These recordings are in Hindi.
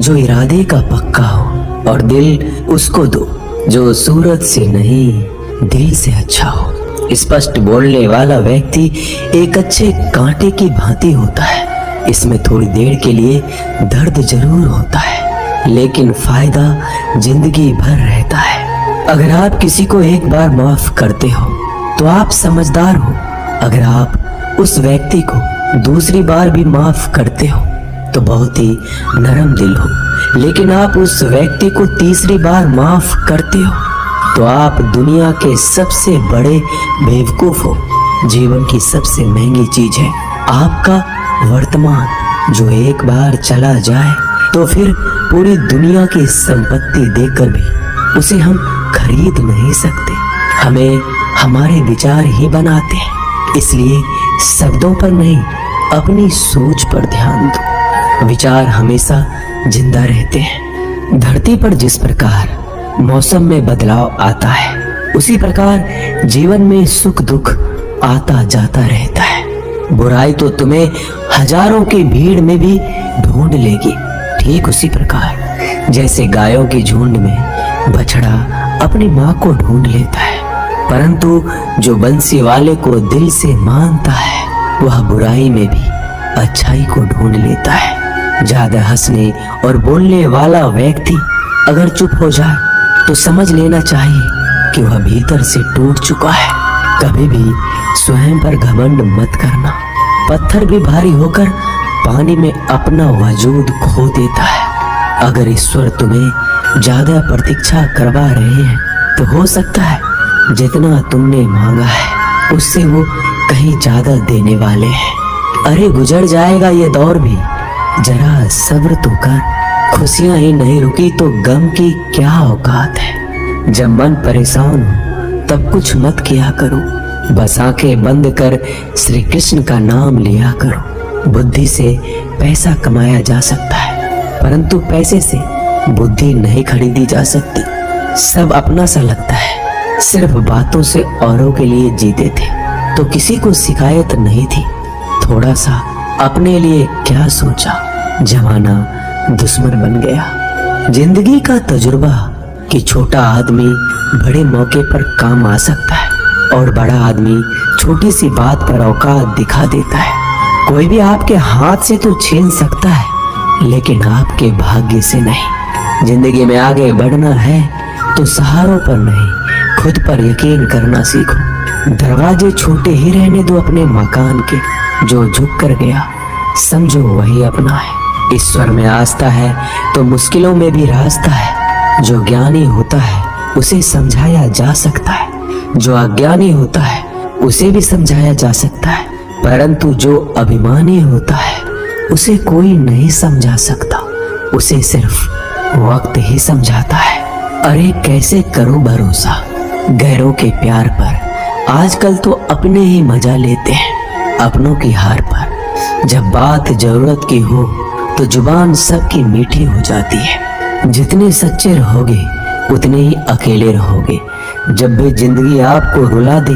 जो इरादे का पक्का हो, और दिल उसको दो जो सूरत से नहीं दिल से अच्छा हो। स्पष्ट बोलने वाला व्यक्ति एक अच्छे कांटे की भांति होता है। इसमें थोड़ी देर के लिए दर्द जरूर होता है, लेकिन फायदा जिंदगी भर रहता है। अगर आप किसी को एक बार माफ करते हो तो आप समझदार हो। अगर आप उस व्यक्ति को दूसरी बार भी माफ करते हो तो बहुत ही नरम दिल हो। लेकिन आप उस व्यक्ति को तीसरी बार माफ करते हो तो आप दुनिया के सबसे बड़े बेवकूफ हो। जीवन की सबसे महंगी चीज है आपका वर्तमान, जो एक बार चला जाए तो फिर पूरी दुनिया की संपत्ति देकर भी उसे हम खरीद नहीं सकते। हमें हमारे विचार ही बनाते हैं, इसलिए शब्दों पर नहीं अपनी सोच पर ध्यान दो। विचार हमेशा जिंदा रहते हैं। धरती पर जिस प्रकार मौसम में बदलाव आता है, उसी प्रकार जीवन में सुख दुख आता जाता रहता है। बुराई तो तुम्हें हजारों की भीड़ में भी ढूंढ लेगी। ठीक उसी प्रकार जैसे गायों की झुंड में बछड़ा अपनी माँ को ढूंढ लेता है, परंतु जो बंसी वाले को दिल से मानता है वह बुराई में भी अच्छाई को ढूंढ लेता है। ज्यादा हंसने और बोलने वाला व्यक्ति अगर चुप हो जाए तो समझ लेना चाहिए कि वह भीतर से टूट चुका है। कभी भी स्वयं पर घमंड मत करना। पत्थर भी भारी होकर पानी में अपना वजूद खो देता है। अगर ईश्वर तुम्हें ज्यादा प्रतीक्षा करवा रहे हैं तो हो सकता है जितना तुमने मांगा है उससे वो कहीं ज्यादा देने वाले हैं। अरे गुजर जाएगा ये दौर भी, जरा सब्र तो कर। खुशियां ही नहीं रुकी तो गम की क्या औकात है। जब मन परेशान हो तब कुछ मत किया करो, बस आंखें बंद कर श्री कृष्ण का नाम लिया करो। बुद्धि से पैसा कमाया जा सकता है, परंतु पैसे से बुद्धि नहीं खरीदी जा सकती। सब अपना सा लगता है, सिर्फ बातों से औरों के लिए जीते थे तो किसी को शिकायत नहीं थी। थोड़ा सा अपने लिए क्या सोचा, जमाना दुश्मन बन गया। जिंदगी का तजुर्बा कि छोटा आदमी बड़े मौके पर काम आ सकता है और बड़ा आदमी छोटी सी बात पर औकात दिखा देता है। कोई भी आपके हाथ से तो छीन सकता है, लेकिन आपके भाग्य से नहीं। जिंदगी में आगे बढ़ना है तो सहारों पर नहीं, खुद पर यकीन करना सीखो। दरवाजे छोटे ही रहने दो अपने मकान के, जो झुक कर गया समझो वही अपना है। ईश्वर में आस्था है तो मुश्किलों में भी रास्ता है। जो ज्ञानी होता है उसे समझाया जा सकता है, जो अज्ञानी होता है उसे भी समझाया जा सकता है, परंतु जो अभिमानी होता है उसे कोई नहीं समझा सकता, उसे सिर्फ वक्त ही समझाता है। अरे कैसे करूं भरोसा गैरों के प्यार पर, आजकल तो अपने ही मजा लेते हैं अपनों की हार पर। जब बात जरूरत की हो तो जुबान सबकी मीठी हो जाती है। जितने सच्चे रहोगे उतने ही अकेले रहोगे। जब भी जिंदगी आपको रुला दे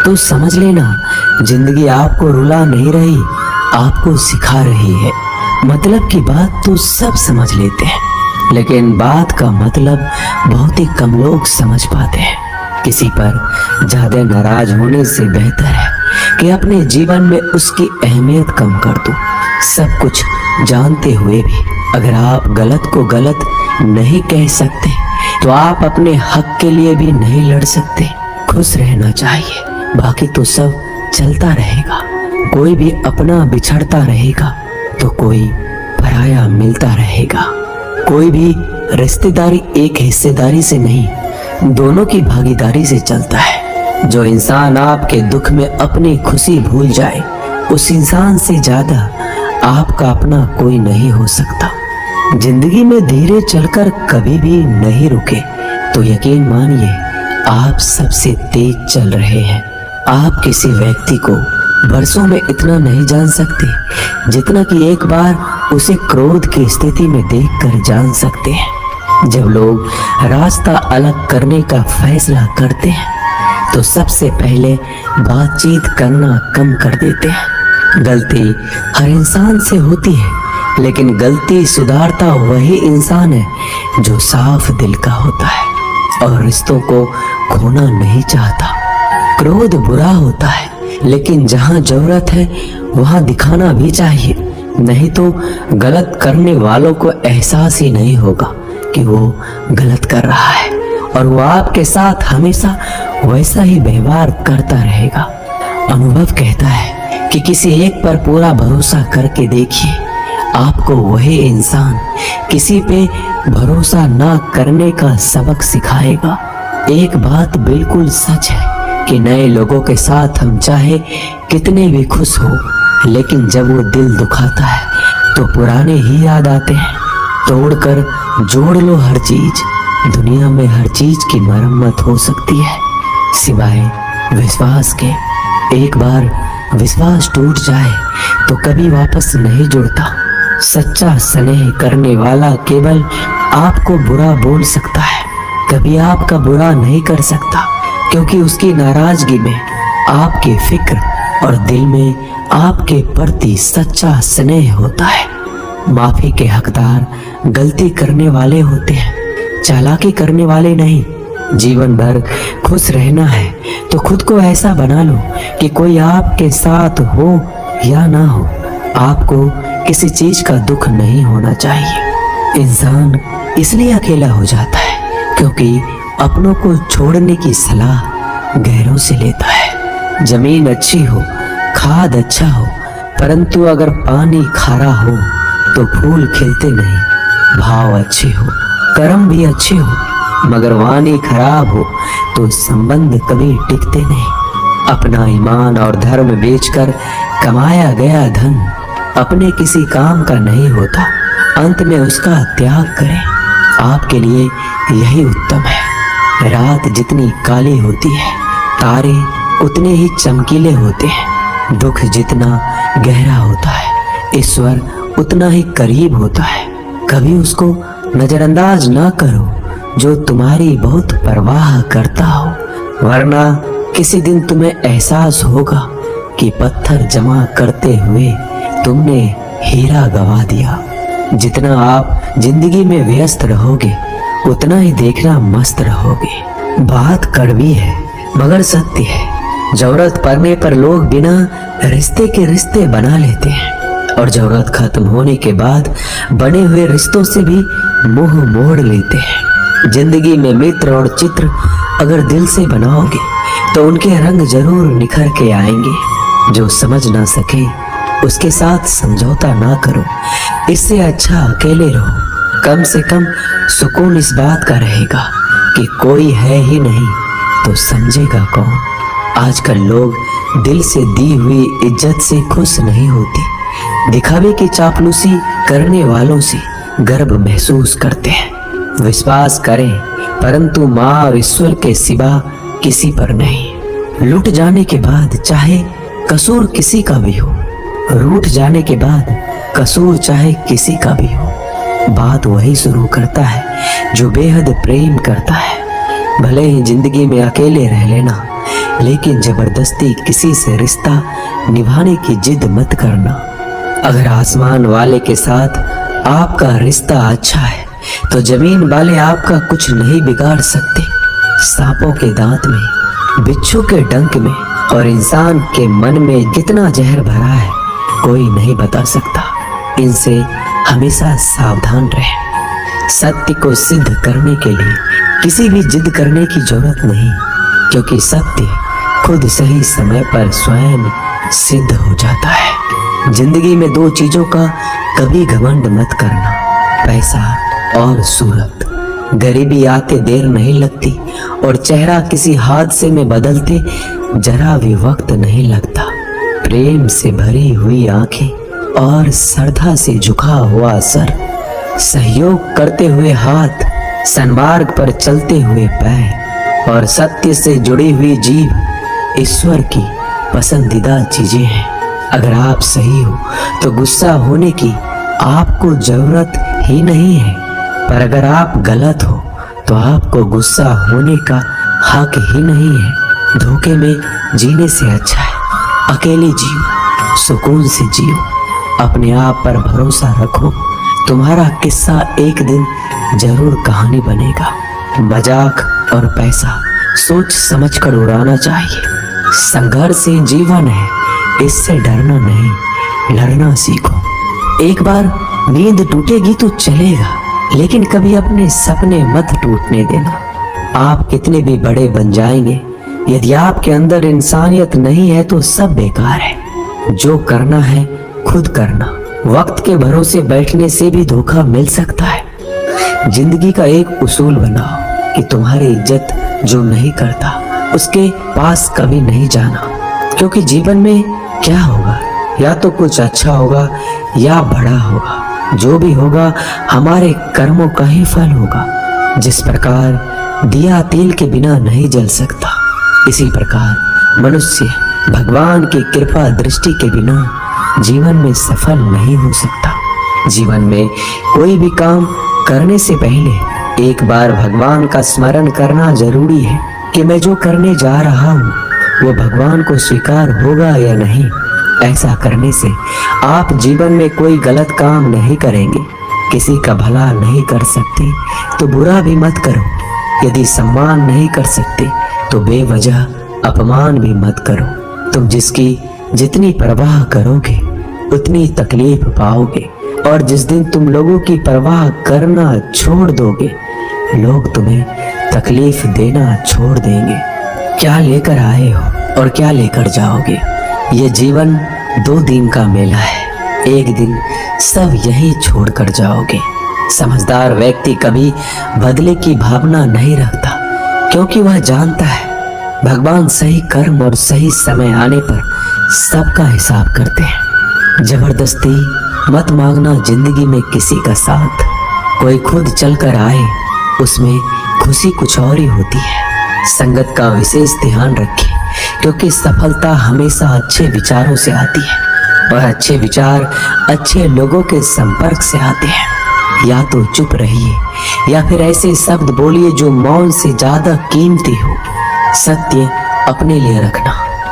तो समझ लेना जिंदगी आपको रुला नहीं रही, आपको सिखा रही है। मतलब की बात तो सब समझ लेते हैं, लेकिन बात का मतलब बहुत ही कम लोग समझ पाते हैं। किसी पर ज्यादा नाराज होने से बेहतर है कि अपने जीवन में उसकी अहमियत कम कर दो। सब कुछ जानते हुए भी अगर आप गलत को गलत नहीं कह सकते तो आप अपने हक के लिए भी नहीं लड़ सकते। खुश रहना चाहिए, बाकी तो सब चलता रहेगा। कोई भी अपना बिछड़ता रहेगा तो कोई पराया मिलता रहेगा। कोई भी रिश्तेदारी एक हिस्सेदारी से नहीं, दोनों की भागीदारी से चलता है। जो इंसान आपके दुख में अपनी खुशी भूल जाए, उस इंसान से ज्यादा आपका अपना कोई नहीं हो सकता। जिंदगी में धीरे चलकर कभी भी नहीं रुके तो यकीन मानिए आप सबसे तेज चल रहे हैं। आप किसी व्यक्ति को बरसों में इतना नहीं जान सकते जितना कि एक बार उसे क्रोध की स्थिति में देखकर जान सकते हैं। जब लोग रास्ता अलग करने का फैसला करते हैं तो सबसे पहले बातचीत करना कम कर देते हैं। गलती हर इंसान से होती है, लेकिन गलती सुधारता वही इंसान है जो साफ दिल का होता है और रिश्तों को खोना नहीं चाहता। क्रोध बुरा होता है, लेकिन जहाँ जरूरत है वहाँ दिखाना भी चाहिए, नहीं तो गलत करने वालों को एहसास ही नहीं होगा कि वो गलत कर रहा है और वो आपके साथ हमेशा वैसा ही व्यवहार करता रहेगा। अनुभव कहता है कि किसी एक पर पूरा भरोसा करके देखिए, आपको वही इंसान किसी पे भरोसा ना करने का सबक सिखाएगा। एक बात बिल्कुल सच है कि नए लोगों के साथ हम चाहे कितने भी खुश हो, लेकिन जब वो दिल दुखाता है तो पुराने ही याद आते हैं। तोड़कर जोड़ लो हर चीज, दुनिया में हर चीज की मरम्मत हो सकती है सिवाय विश्वास के। एक बार विश्वास टूट जाए तो कभी वापस नहीं जुड़ता। सच्चा स्नेह करने वाला केवल आपको बुरा बोल सकता है, कभी आपका बुरा नहीं कर सकता, क्योंकि उसकी नाराजगी में आपकी फिक्र और दिल में आपके प्रति सच्चा स्नेह होता है। माफी के हकदार गलती करने वाले होते हैं, चालाकी करने वाले नहीं। जीवन भर खुश रहना है तो खुद को ऐसा बना लो कि कोई आपके साथ हो या ना हो, आपको किसी चीज का दुख नहीं होना चाहिए। इंसान इसलिए अकेला हो जाता है क्योंकि अपनों को छोड़ने की सलाह गैरों से लेता है। जमीन अच्छी हो, खाद अच्छा हो, परंतु अगर पानी खारा हो तो फूल खिलते नहीं। भाव अच्छे हो, कर्म भी अच्छे हो, मगर वाणी खराब हो तो संबंध कभी टिकते नहीं। अपना ईमान और धर्म बेचकर कमाया गया धन अपने किसी काम का नहीं होता, अंत में उसका त्याग करें। आपके लिए यही उत्तम है। रात जितनी काली होती है, तारे उतने ही चमकीले होते हैं। दुख जितना गहरा होता है, ईश्वर उतना ही करीब होता है। कभी उसको नजरअंदाज ना करो जो तुम्हारी बहुत परवाह करता हो, वरना किसी दिन तुम्हें एहसास होगा कि पत्थर जमा करते हुए तुमने हीरा गवा दिया। जितना आप जिंदगी में व्यस्त रहोगे उतना ही देखना मस्त रहोगे। बात कड़वी है मगर सत्य है। जरूरत पड़ने पर लोग बिना रिश्ते के रिश्ते बना लेते हैं और जरूरत खत्म होने के बाद बने हुए रिश्तों से भी मुंह मोड़ लेते हैं। जिंदगी में मित्र और चित्र अगर दिल से बनाओगे तो उनके रंग जरूर निखर के आएंगे। जो समझ ना सके उसके साथ समझौता ना करो, इससे अच्छा अकेले रहो। कम से कम सुकून इस बात का रहेगा कि कोई है ही नहीं तो समझेगा कौन। आजकल लोग दिल से दी हुई इज्जत से खुश नहीं होते, दिखावे की चापलूसी करने वालों से गर्व महसूस करते हैं। विश्वास करें परंतु माँ और ईश्वर के सिवा किसी पर नहीं। लुट जाने के बाद चाहे कसूर किसी का भी हो, रूठ जाने के बाद कसूर चाहे किसी का भी हो, बात वही शुरू करता है जो बेहद प्रेम करता है। भले ही जिंदगी में अकेले रह लेना, लेकिन जबरदस्ती किसी से रिश्ता निभाने की जिद मत करना। अगर आसमान वाले के साथ आपका रिश्ता अच्छा है तो जमीन वाले आपका कुछ नहीं बिगाड़ सकते। सांपों के दांत में, बिच्छू के डंक में और इंसान के मन में कितना जहर भरा है कोई नहीं बता सकता। इनसे हमेशा सावधान रहें। सत्य को सिद्ध करने के लिए किसी भी जिद करने की जरूरत नहीं, क्योंकि सत्य खुद सही समय पर स्वयं सिद्ध हो जाता है। जिंदगी में दो चीजों का कभी घमंड मत करना, पैसा और सूरत। गरीबी आते देर नहीं लगती और चेहरा किसी हादसे में बदलते जरा भी वक्त नहीं लगता। प्रेम से भरी हुई आंखें और श्रद्धा से झुका हुआ सर, सहयोग करते हुए हाथ, सन्मार्ग पर चलते हुए पैर और सत्य से जुड़ी हुई जीभ ईश्वर की पसंदीदा चीजें हैं। अगर आप सही हो तो गुस्सा होने की आपको जरूरत ही नहीं है, पर अगर आप गलत हो तो आपको गुस्सा होने का हक ही नहीं है। धोखे में जीने से अच्छा है अकेले जियो, सुकून से जियो, अपने आप पर भरोसा रखो, तुम्हारा किस्सा एक दिन जरूर कहानी बनेगा। मजाक और पैसा सोच समझकर उड़ाना चाहिए। संघर्ष ही जीवन है, इससे डरना नहीं, लड़ना सीखो। एक बार नींद टूटेगी तो चलेगा, लेकिन कभी अपने सपने मत टूटने देना। आप कितने भी बड़े बन जाएंगे, यदि आपके अंदर इंसानियत नहीं है तो सब बेकार है। जो करना है खुद करना। वक्त के भरोसे बैठने से भी धोखा मिल सकता है। जिंदगी का एक उसूल बनाओ कि तुम्हारी इज्जत जो नहीं करता उसके पास कभी नहीं जाना, क्योंकि जीवन में क्या होगा, या तो कुछ अच्छा होगा या बड़ा होगा। जो भी होगा हमारे कर्मों का ही फल होगा। जिस प्रकार दिया तेल के बिना नहीं जल सकता, इसी प्रकार मनुष्य भगवान की कृपा दृष्टि के बिना जीवन में सफल नहीं हो सकता। जीवन में कोई भी काम करने से पहले एक बार भगवान का स्मरण करना जरूरी है कि मैं जो करने जा रहा हूँ वो भगवान को स्वीकार होगा या नहीं। ऐसा करने से आप जीवन में कोई गलत काम नहीं करेंगे। किसी का भला नहीं कर सकते तो बुरा भी मत करो। यदि सम्मान नहीं कर सकते तो बेवजह अपमान भी मत करो। तुम जिसकी जितनी परवाह करोगे उतनी तकलीफ पाओगे, और जिस दिन तुम लोगों की परवाह करना छोड़ दोगे, लोग तुम्हें तकलीफ देना छोड़ देंगे। क्या लेकर आए हो और क्या लेकर जाओगे? ये जीवन 2 दिन का मेला है, एक दिन सब यही छोड़कर जाओगे। समझदार व्यक्ति कभी बदले की भावना नहीं रखता, क्योंकि वह जानता है भगवान सही कर्म और सही समय आने पर सबका हिसाब करते हैं। जबरदस्ती मत मांगना जिंदगी में किसी का साथ। कोई खुद चलकर आए उसमें खुशी कुछ और ही होती है। संगत का विशेष ध्यान रखें, क्योंकि सफलता हमेशा अच्छे विचारों से आती है और अच्छे विचार अच्छे लोगों के संपर्क से आते हैं। या तो चुप रहिए या फिर ऐसे शब्द बोलिए जो मौन से ज्यादा कीमती हो। सत्य अपने लिए रखना,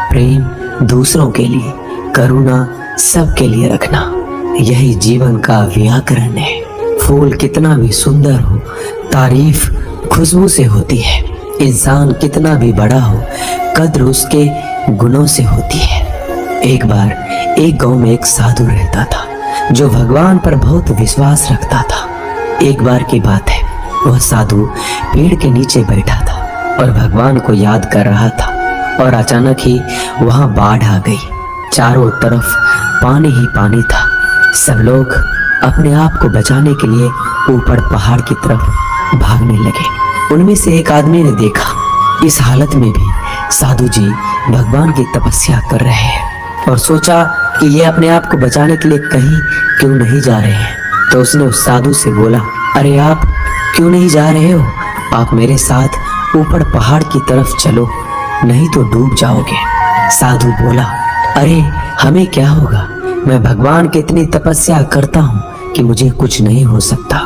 प्रेम दूसरों के लिए, करुणा सबके लिए रखना, यही जीवन का व्याकरण है। फूल कितना भी सुंदर हो, तारीफ खुशबू से होती है। इंसान कितना भी बड़ा हो, कद्र उसके गुणों से होती है। एक बार एक गांव में एक साधु रहता था जो भगवान पर बहुत विश्वास रखता था। एक बार की बात है, वह साधु पेड़ के नीचे बैठा था और भगवान को याद कर रहा था, और अचानक ही वहां बाढ़ आ गई। चारों तरफ पानी ही पानी था। सब लोग अपने आप को बचाने के लिए ऊपर पहाड़ की तरफ भागने लगे। उनमें से एक आदमी ने देखा इस हालत में भी साधु जी भगवान की तपस्या कर रहे हैं, और सोचा कि ये अपने आप को बचाने के लिए कहीं क्यों नहीं जा रहे हैं। तो उसने उस साधु से बोला, अरे आप क्यों नहीं जा रहे हो? आप मेरे साथ ऊपर पहाड़ की तरफ चलो, नहीं तो डूब जाओगे। साधु बोला, अरे हमें क्या होगा, मैं भगवान की इतनी तपस्या करता हूँ कि मुझे कुछ नहीं हो सकता।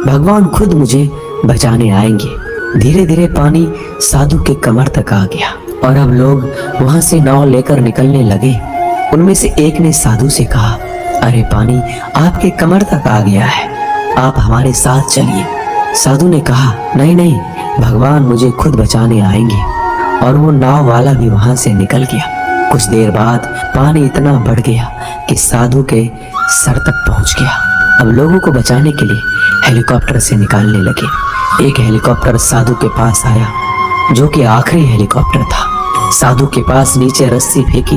भगवान खुद मुझे बचाने आएंगे। धीरे धीरे पानी साधु के कमर तक आ गया और अब लोग वहां से नाव लेकर निकलने लगे। उनमें से एक ने साधु से कहा, अरे पानी आपके कमर तक आ गया है, आप हमारे साथ चलिए। साधु ने कहा, नहीं नहीं, भगवान मुझे खुद बचाने आएंगे। और वो नाव वाला भी वहां से निकल गया। कुछ देर बाद पानी इतना बढ़ गया कि साधु के सर तक पहुंच गया। अब लोगों को बचाने के लिए हेलीकॉप्टर से निकालने लगे। एक हेलीकॉप्टर साधु के पास आया, जो कि आखिरी हेलीकॉप्टर था। साधु के पास नीचे रस्सी फेंकी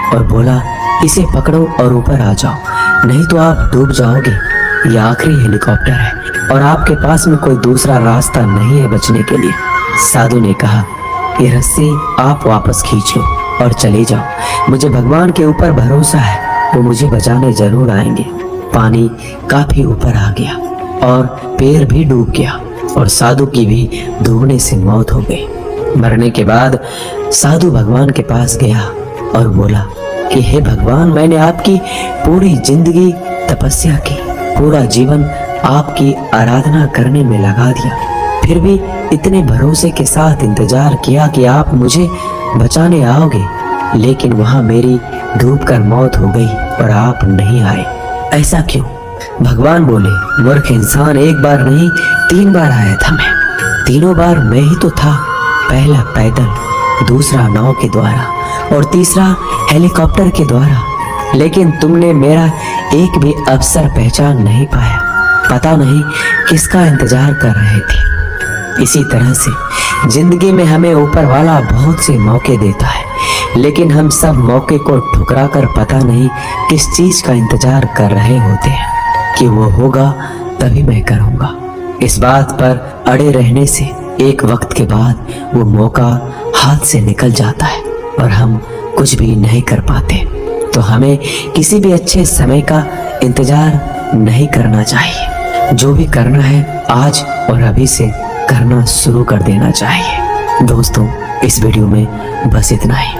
और बोला, इसे पकड़ो और ऊपर आ जाओ, नहीं तो आप डूब जाओगे। यह आखिरी हेलीकॉप्टर है और आपके पास में कोई दूसरा रास्ता नहीं है बचने के लिए। साधु ने कहा, ये रस्सी आप वापस खींच लो और चले जाओ। मुझे भगवान के ऊपर भरोसा है, वो मुझे बचाने जरूर आएंगे। पानी काफी ऊपर आ गया और पैर भी डूब गया और साधु की भी डूबने से मौत हो गई। मरने के बाद साधु भगवान के पास गया और बोला कि हे भगवान, मैंने आपकी पूरी जिंदगी तपस्या की, पूरा जीवन आपकी आराधना करने में लगा दिया, फिर भी इतने भरोसे के साथ इंतजार किया कि आप मुझे बचाने आओगे, लेकिन वहां मेरी डूबकर मौत हो गई और आप नहीं आए। ऐसा क्यों? भगवान बोले, मूर्ख इंसान, एक बार नहीं 3 बार आया था मैं। तीनों बार मैं ही तो था। पहला पैदल, दूसरा नाव के द्वारा और तीसरा हेलीकॉप्टर के द्वारा। लेकिन तुमने मेरा एक भी अवसर पहचान नहीं पाया। पता नहीं किसका इंतजार कर रहे थे। इसी तरह से जिंदगी में हमें ऊपर वाला बहुत से मौके देता है, लेकिन हम सब मौके को ठुकरा कर पता नहीं किस चीज का इंतजार कर रहे होते हैं कि वो होगा तभी मैं करूँगा। इस बात पर अड़े रहने से एक वक्त के बाद वो मौका हाथ से निकल जाता है और हम कुछ भी नहीं कर पाते। तो हमें किसी भी अच्छे समय का इंतजार नहीं करना चाहिए। जो भी करना है आज और अभी से करना शुरू कर देना चाहिए। दोस्तों, इस वीडियो में बस इतना ही।